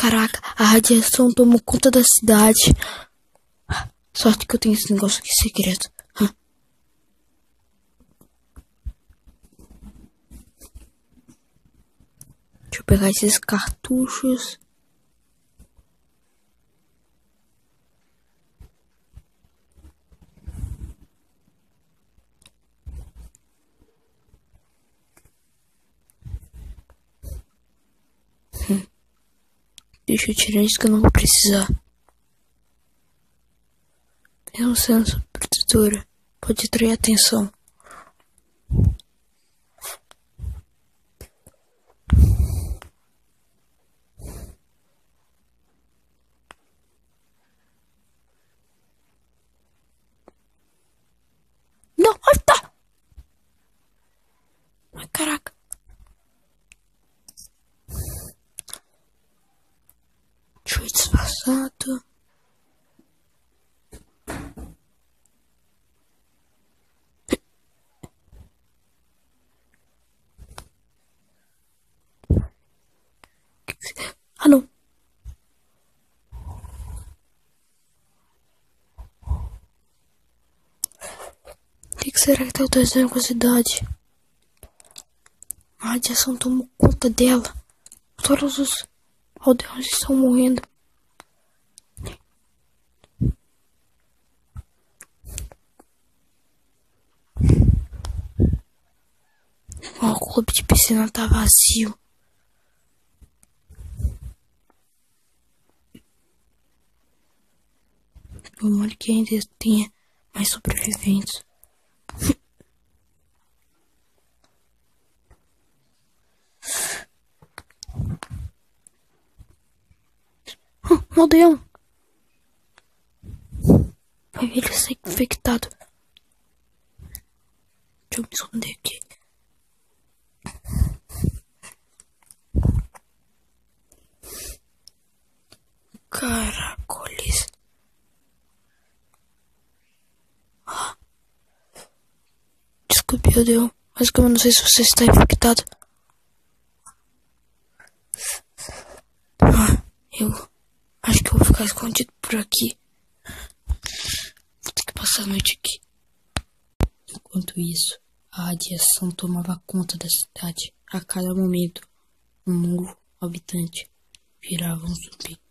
Caraca, a radiação tomou conta da cidade. Sorte que eu tenho esse negócio aqui secreto. Deixa eu pegar esses cartuchos. Deixa eu tirar isso que eu não vou precisar. É um senso protetora. Pode atrair atenção. Não, ai tá! Ai, caraca. Deixa eu ir disfarçado. Ah, não. O que será que tá acontecendo com a cidade? A radiação tomou conta dela. Todos os aldeões estão morrendo. O clube de piscina tá vazio. Tomara que ainda tenha mais sobreviventes. Um aldeão. Vai ver ele ser infectado. Deixa eu me esconder aqui. Caracoles. Desculpe, aldeão. Mas como eu não sei se você está infectado. Eu acho que eu vou ficar escondido por aqui. Vou ter que passar a noite aqui. Enquanto isso, a radiação tomava conta da cidade. A cada momento, um novo habitante virava um zumbi.